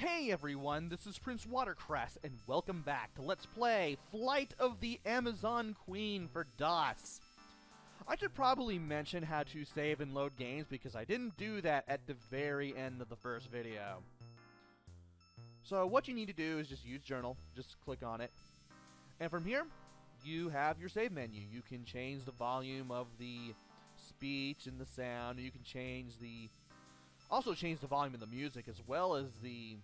Hey everyone, this is PrinceWatercress, and welcome back to Let's Play Flight of the Amazon Queen for DOS. I should probably mention how to save and load games because I didn't do that at the very end of the first video. So what you need to do is just use Journal, just click on it, and from here you have your save menu. You can change the volume of the speech and the sound, and you can also change the volume of the music as well as the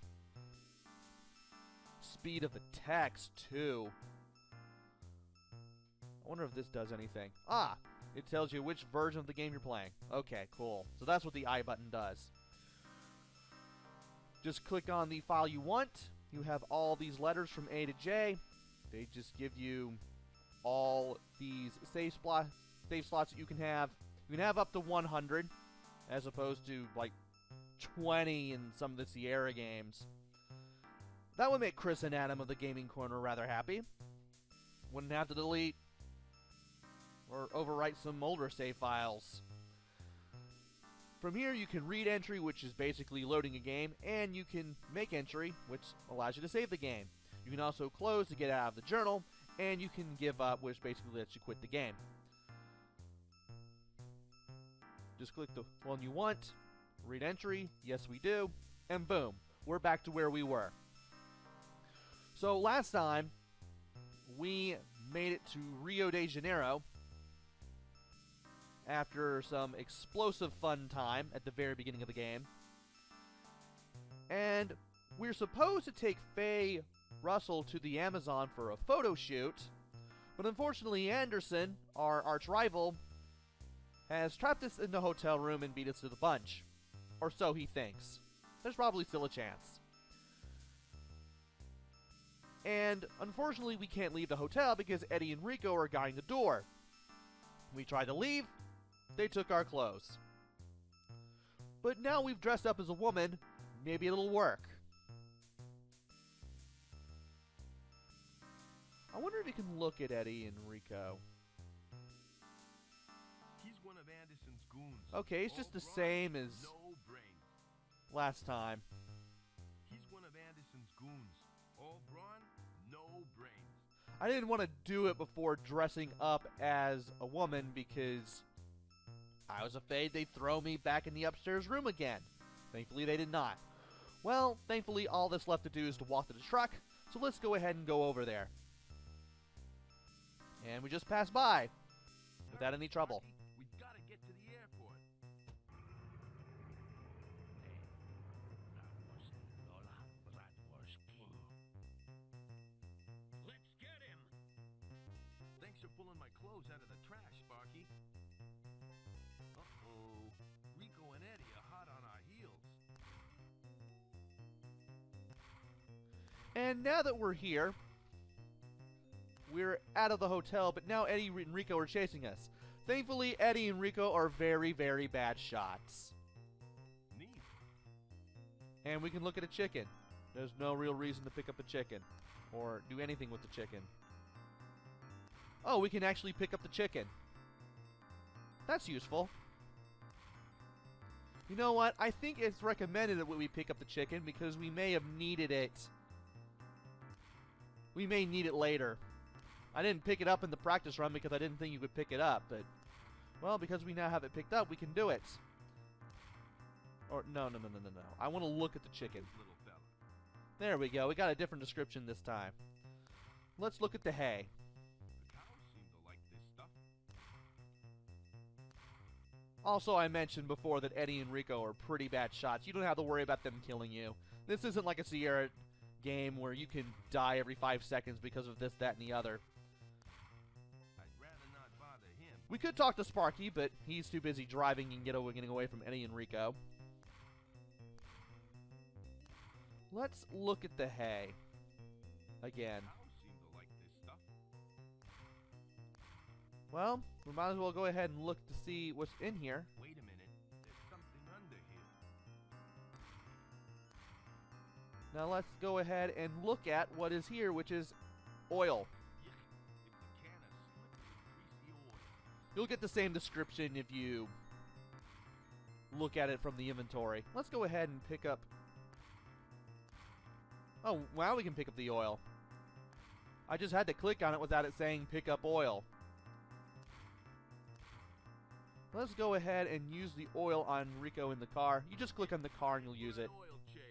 speed of the text too. I wonder if this does anything. Ah, it tells you which version of the game you're playing. Okay, cool. So that's what the I button does. Just click on the file you want. You have all these letters from A to J. They just give you all these save slots that you can have. You can have up to 100 as opposed to like 20 in some of the Sierra games. That would make Chris and Adam of the Gaming Corner rather happy. Wouldn't have to delete or overwrite some older save files. From here you can read entry, which is basically loading a game, and you can make entry, which allows you to save the game. You can also close to get out of the journal, and you can give up, which basically lets you quit the game. Just click the one you want, read entry, yes we do, and boom, we're back to where we were. So last time, we made it to Rio de Janeiro after some explosive fun time at the very beginning of the game. And we're supposed to take Faye Russell to the Amazon for a photo shoot, but unfortunately Anderson, our arch rival, has trapped us in the hotel room and beat us to the punch. Or so he thinks. There's probably still a chance. And unfortunately we can't leave the hotel because Eddie and Rico are guarding the door. We tried to leave, they took our clothes. But now we've dressed up as a woman, maybe it'll work. I wonder if you can look at Eddie and Rico. He's one of Anderson's goons. Okay, it's just the same as last time. He's one of Anderson's goons. All brawn, no brains. I didn't want to do it before dressing up as a woman because I was afraid they'd throw me back in the upstairs room again. Thankfully they did not. Well, thankfully all that's left to do is to walk to the truck, so let's go ahead and go over there. And we just passed by without any trouble. We gotta get to the airport. Let's get him. Thanks for pulling my clothes out of the trash, Sparky. Uh-oh. Rico and Eddie are hot on our heels. And now that we're here, we're out of the hotel, but now Eddie and Rico are chasing us. Thankfully, Eddie and Rico are very, very bad shots. Neat. And we can look at a chicken. There's no real reason to pick up a chicken or do anything with the chicken. Oh, we can actually pick up the chicken. That's useful. You know what? I think it's recommended that we pick up the chicken because we may have needed it. We may need it later. I didn't pick it up in the practice run because I didn't think you could pick it up, but, well, because we now have it picked up, we can do it. Or, no. I want to look at the chicken. Little fella. There we go. We got a different description this time. Let's look at the hay. The cows seem to like this stuff. Also, I mentioned before that Eddie and Rico are pretty bad shots. You don't have to worry about them killing you. This isn't like a Sierra game where you can die every 5 seconds because of this, that, and the other. We could talk to Sparky, but he's too busy driving and getting away from Eddie and Rico. Let's look at the hay again. Well, we might as well go ahead and look to see what's in here. Wait a minute, there's something under here. Now let's go ahead and look at what is here, which is oil. You'll get the same description if you look at it from the inventory. Let's go ahead and pick up Oh, now we can pick up the oil. I just had to click on it without it saying pick up oil. Let's go ahead and use the oil on Rico in the car. You just click on the car and you'll use it. Oil change.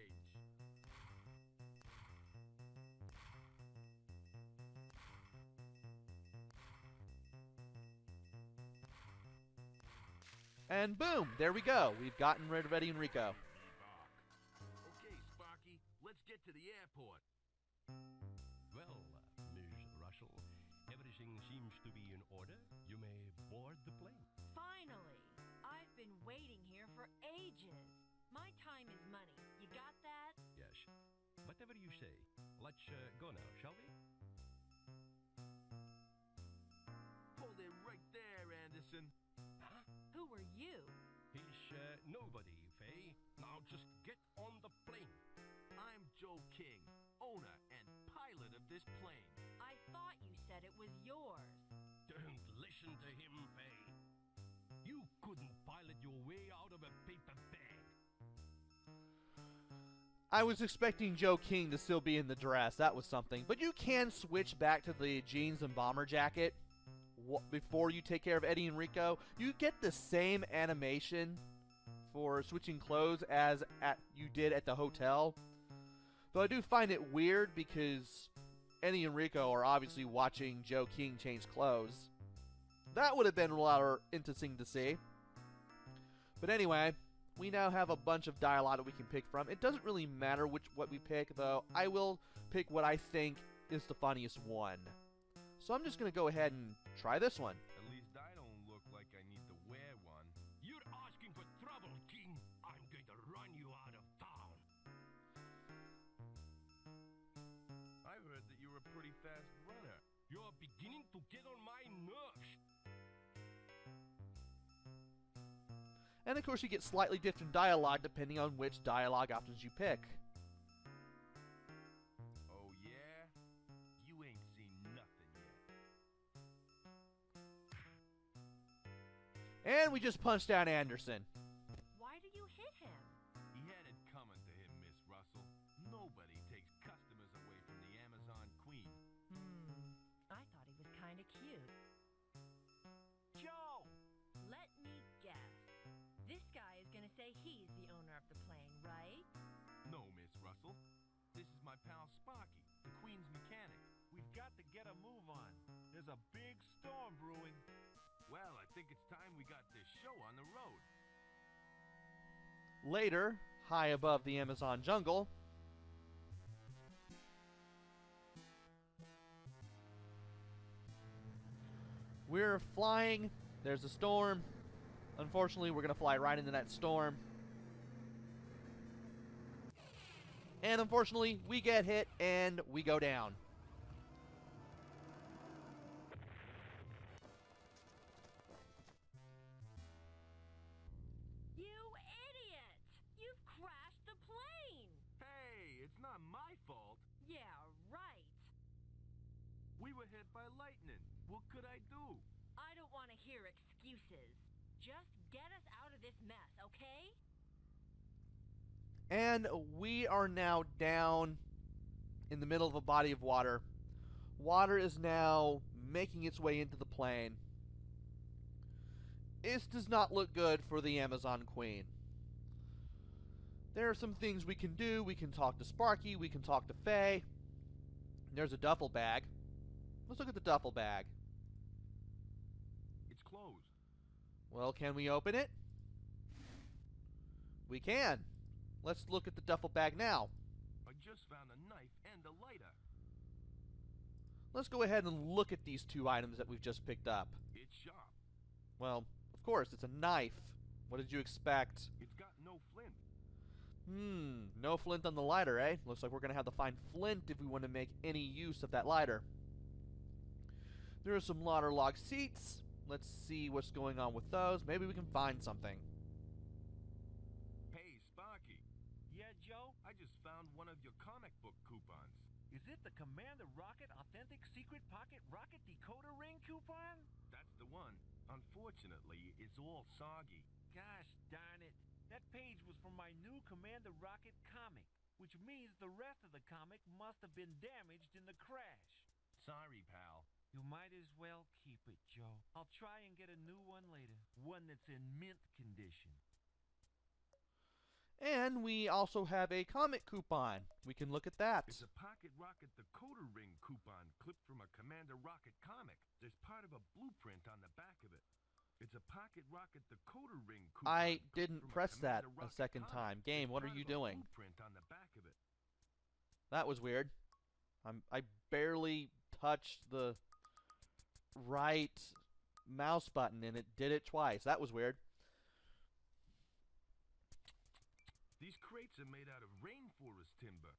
And boom, there we go. We've gotten rid of Eddie and Rico. Okay, Sparky, let's get to the airport. Well, Ms. Russell, everything seems to be in order. You may board the plane. Finally! I've been waiting here for ages. My time is money. You got that? Yes. Whatever you say. Let's go now, shall we? Hold it right there, Anderson. Huh? Who are you? He's nobody, Faye. Now just get on the plane. I'm Joe King, owner and pilot of this plane. I thought you said it was yours. Don't listen to him, Faye. You couldn't pilot your way out of a paper bag. I was expecting Joe King to still be in the dress. That was something. But you can switch back to the jeans and bomber jacket before you take care of Eddie and Rico. You get the same animation for switching clothes as you did at the hotel. Though I do find it weird because Eddie and Rico are obviously watching Joe King change clothes. That would have been a lot interesting to see. But anyway, we now have a bunch of dialogue that we can pick from. It doesn't really matter what we pick, though. I will pick what I think is the funniest one. So I'm just going to go ahead and try this one. At least I don't look like I need to wear one. You're asking for trouble, King. I'm going to run you out of town. I heard that you're a pretty fast runner. You're beginning to get on my nerves. And of course you get slightly different dialogue depending on which dialogue options you pick. Oh yeah? You ain't seen nothing yet. And we just punched down Anderson. Why did you hit him? He had it coming to him, Miss Russell. Nobody takes customers away from the Amazon Queen. I thought he was kind of cute. Joe! Let me guess. This guy is gonna say he's the owner of the plane, right? No, Miss Russell. This is my pal Sparky, the Queen's mechanic. We've got to get a move on. There's a big storm brewing. Well, I think it's time we got this show on the road. Later, high above the Amazon jungle, we're flying. There's a storm. Unfortunately, we're going to fly right into that storm. And unfortunately, we get hit and we go down. You idiot! You've crashed the plane! Hey, it's not my fault. Yeah, right. We were hit by lightning. What could I do? I don't want to hear excuses. Just get us out of this mess, okay? And we are now down in the middle of a body of water. Water is now making its way into the plane. This does not look good for the Amazon Queen. There are some things we can do. We can talk to Sparky. We can talk to Faye. There's a duffel bag. Let's look at the duffel bag. It's closed. Well, can we open it? We can. Let's look at the duffel bag now. I just found a knife and a lighter. Let's go ahead and look at these two items that we've just picked up. It's sharp. Well, of course, it's a knife. What did you expect? It's got no flint. No flint on the lighter, eh? Looks like we're going to have to find flint if we want to make any use of that lighter. There are some waterlogged seats. Let's see what's going on with those. Maybe we can find something. Hey, Sparky. Yeah, Joe? I just found one of your comic book coupons. Is it the Commander Rocket Authentic Secret Pocket Rocket Decoder Ring coupon? That's the one. Unfortunately, it's all soggy. Gosh darn it. That page was from my new Commander Rocket comic. which means the rest of the comic must have been damaged in the crash. Sorry, pal. You might as well keep it, Joe. I'll try and get a new one later. One that's in mint condition. And we also have a comic coupon. We can look at that. It's a Pocket Rocket the Coder Ring coupon clipped from a Commander Rocket comic. There's part of a blueprint on the back of it. It's a Pocket Rocket the Coder Ring coupon. I clipped didn't from press that Commander a Rocket second comic. time. Game, There's what are part you of a doing? Blueprint on the back of it. That was weird. I barely touched the right mouse button and it did it twice. That was weird. These crates are made out of rainforest timber.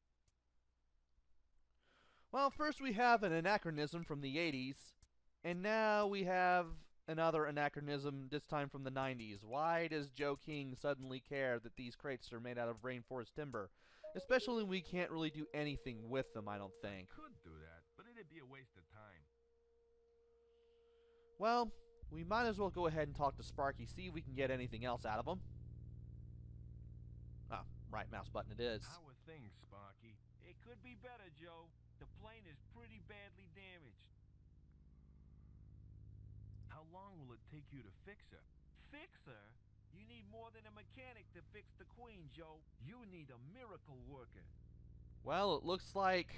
Well, first we have an anachronism from the 80s, and now we have another anachronism, this time from the 90s. Why does Joe King suddenly care that these crates are made out of rainforest timber? Especially when we can't really do anything with them, I don't think. Could do that, but it'd be a waste of time. Well, we might as well go ahead and talk to Sparky, see if we can get anything else out of him. Ah, right mouse button it is. How are things, Sparky? It could be better, Joe. The plane is pretty badly damaged. How long will it take you to fix her? Fix her? You need more than a mechanic to fix the Queen, Joe. You need a miracle worker. Well, it looks like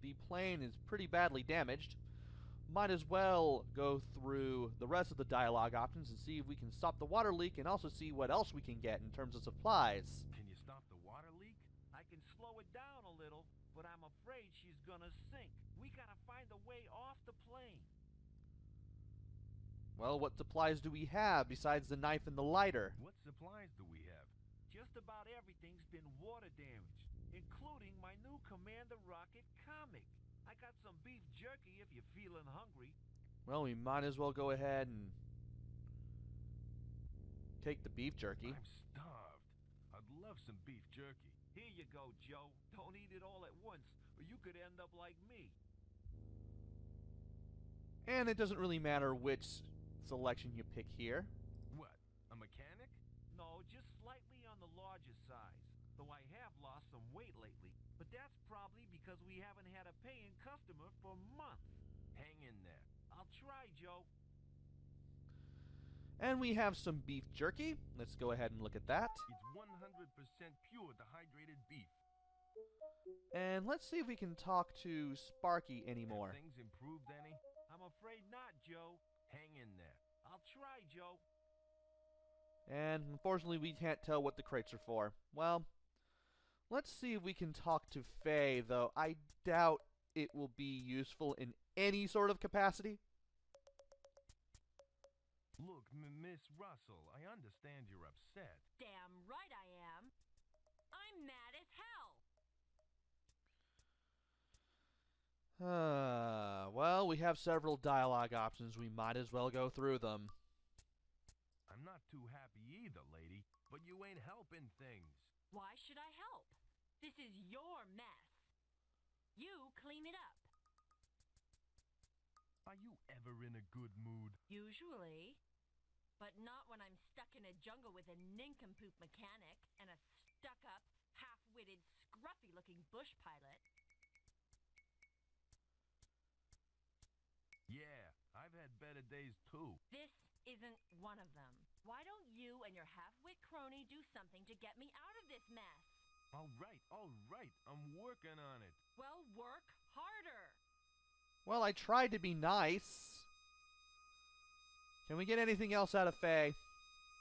the plane is pretty badly damaged. Might as well go through the rest of the dialogue options and see if we can stop the water leak and also see what else we can get in terms of supplies. Can you stop the water leak? I can slow it down a little, but I'm afraid she's gonna sink. We gotta find a way off the plane. Well, what supplies do we have besides the knife and the lighter? What supplies do we have? Just about everything's been water damaged, including my new Commander Rocket comic. I got some beef jerky if you're feeling hungry. Well, we might as well go ahead and take the beef jerky. I'm starved. I'd love some beef jerky. Here you go, Joe. Don't eat it all at once, or you could end up like me. And it doesn't really matter which selection you pick here. What? A mechanic? No, just slightly on the larger size. Though I have lost some weight lately. But that's probably because we haven't had a paying customer for months. Hang in there. I'll try, Joe. And we have some beef jerky. Let's go ahead and look at that. It's 100% pure dehydrated beef. And let's see if we can talk to Sparky anymore. Have things improved any? I'm afraid not, Joe. Hang in there. I'll try, Joe. And unfortunately, we can't tell what the crates are for. Well, let's see if we can talk to Faye, though I doubt it will be useful in any sort of capacity. Look, Miss Russell, I understand you're upset. Damn right I am. I'm mad as hell. Well, we have several dialogue options. We might as well go through them. I'm not too happy either, lady, but you ain't helping things. Why should I help? This is your mess. You clean it up. Are you ever in a good mood? Usually. But not when I'm stuck in a jungle with a nincompoop mechanic and a stuck-up, half-witted, scruffy-looking bush pilot. Yeah, I've had better days too. This isn't one of them. Why don't you and your half-wit crony do something to get me out of this mess? All right, I'm working on it. Well, work harder. Well, I tried to be nice. Can we get anything else out of Faye?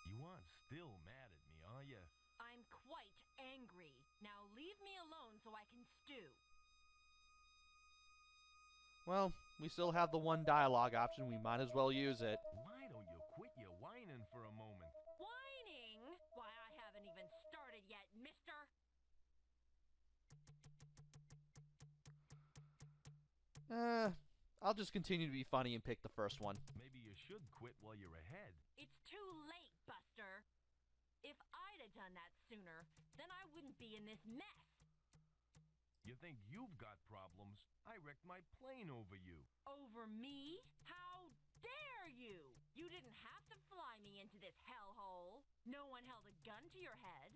You aren't still mad at me, are you? I'm quite angry. Now leave me alone so I can stew. Well, we still have the one dialogue option. We might as well use it. Why don't you quit your whining for a moment? Whining? Why, I haven't even started yet, mister. I'll just continue to be funny and pick the first one. Maybe you should quit while you're ahead. It's too late, Buster. If I'd have done that sooner, then I wouldn't be in this mess. You think you've got problems? I wrecked my plane over you. Over me? How dare you? You didn't have to fly me into this hellhole. No one held a gun to your head.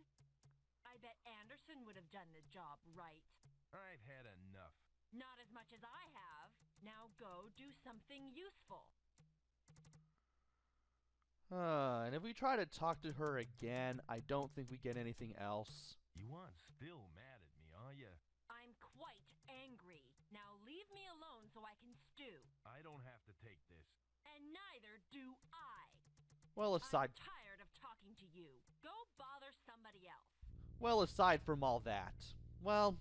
I bet Anderson would have done the job right. I've had enough. Not as much as I have. Now go do something useful. And if we try to talk to her again, I don't think we get anything else. You aren't still mad at me, are you? I'm quite angry. Now leave me alone so I can stew. I don't have to take this. And neither do I. Well, aside I'm tired of talking to you. Go bother somebody else. well, aside from all that, well,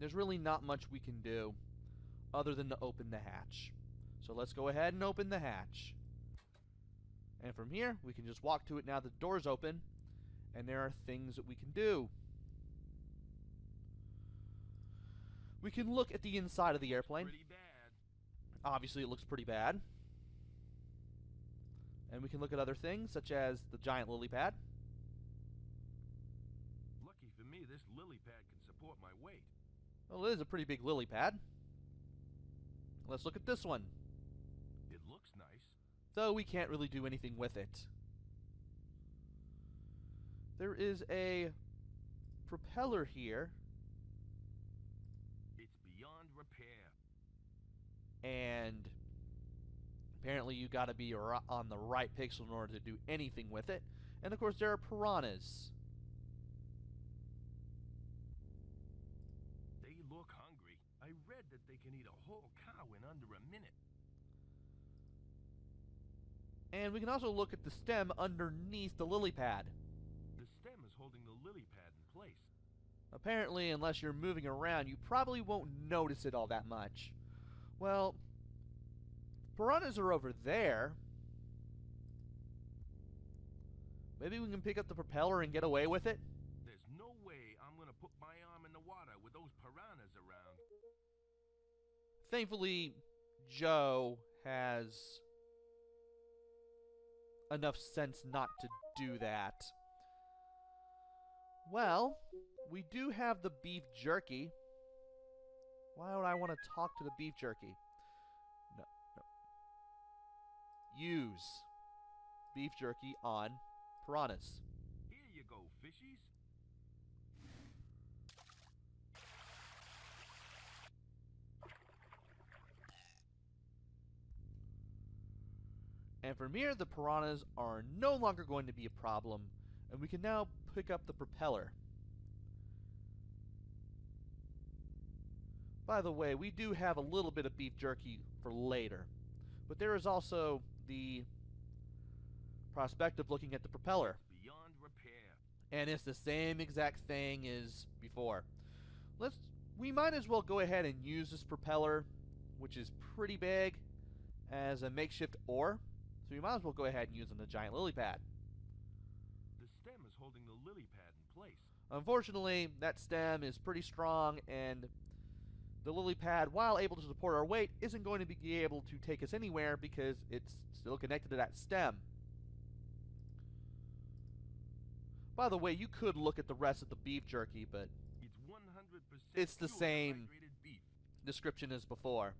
there's really not much we can do other than to open the hatch. So let's go ahead and open the hatch. And from here, we can just walk to it now that the door's open, and there are things that we can do. We can look at the inside of the airplane. Pretty bad. Obviously, it looks pretty bad. And we can look at other things, such as the giant lily pad. Lucky for me, this lily pad can support my weight. Well, it is a pretty big lily pad. Let's look at this one. It looks nice. Though we can't really do anything with it. There is a propeller here, It's beyond repair. and apparently you gotta be on the right pixel in order to do anything with it. And of course there are piranhas. They look hungry. I read that they can eat a whole cow in under a minute. And we can also look at the stem underneath the lily pad. The stem is holding the lily pad in place. Apparently, unless you're moving around, you probably won't notice it all that much. Well, piranhas are over there. Maybe we can pick up the propeller and get away with it? There's no way I'm gonna put my arm in the water with those piranhas around. Thankfully, Joe has enough sense not to do that. Well, we do have the beef jerky. Why would I want to talk to the beef jerky? No. Use beef jerky on piranhas. Here you go, fishies. And from here, the piranhas are no longer going to be a problem, and we can now pick up the propeller. By the way, we do have a little bit of beef jerky for later, but there is also the prospect of looking at the propeller, Beyond repair. and it's the same exact thing as before. We might as well go ahead and use this propeller, which is pretty big, as a makeshift oar. So we might as well go ahead and use it on the giant lily pad. The stem is holding the lily pad in place. Unfortunately, that stem is pretty strong, and the lily pad, while able to support our weight, isn't going to be able to take us anywhere because it's still connected to that stem. By the way, you could look at the rest of the beef jerky, but It's 100% it's the pure same hydrated beef. description as before.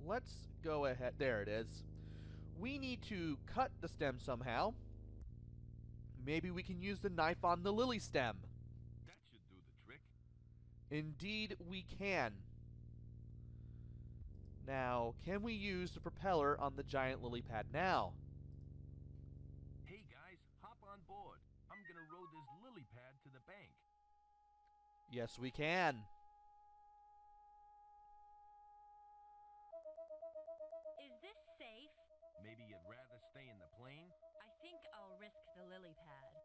Let's go ahead. There it is. We need to cut the stem somehow. Maybe we can use the knife on the lily stem. That should do the trick. Indeed, we can. Now, can we use the propeller on the giant lily pad now? Hey guys, hop on board. I'm gonna row this lily pad to the bank. Yes, we can. Is this safe? Maybe you'd rather stay in the plane? I think I'll risk the lily pad.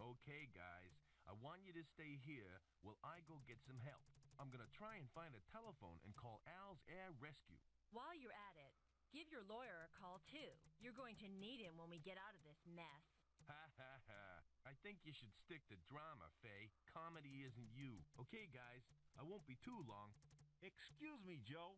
Okay, guys. I want you to stay here while I go get some help. I'm gonna try and find a telephone and call Al's Air Rescue. While you're at it, give your lawyer a call too. You're going to need him when we get out of this mess. Ha ha ha. I think you should stick to drama, Faye. Comedy isn't you. Okay, guys. I won't be too long. Excuse me, Joe.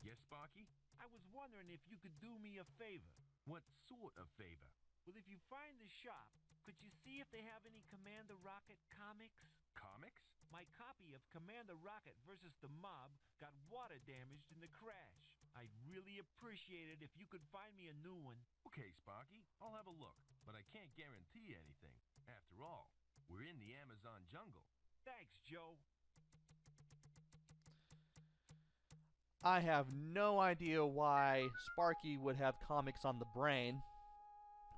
Yes, Sparky? I was wondering if you could do me a favor. What sort of favor? Well, if you find the shop, could you see if they have any Commander Rocket comics? Comics? My copy of Commander Rocket versus the Mob got water damaged in the crash. I'd really appreciate it if you could find me a new one. Okay, Sparky, I'll have a look, but I can't guarantee anything. After all, we're in the Amazon jungle. Thanks, Joe. I have no idea why Sparky would have comics on the brain,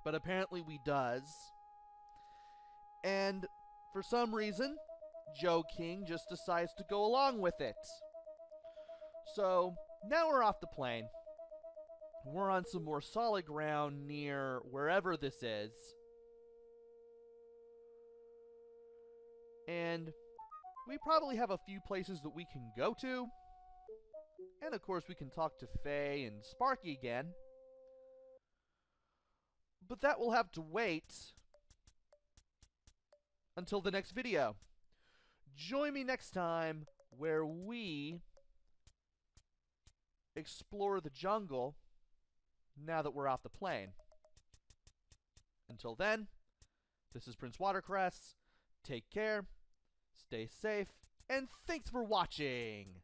but apparently we does. And for some reason, Joe King just decides to go along with it. So now we're off the plane. We're on some more solid ground near wherever this is. And we probably have a few places that we can go to. And of course we can talk to Faye and Sparky again. But that will have to wait until the next video. Join me next time where we explore the jungle now that we're off the plane. Until then, this is PrinceWatercress. Take care, stay safe, and thanks for watching!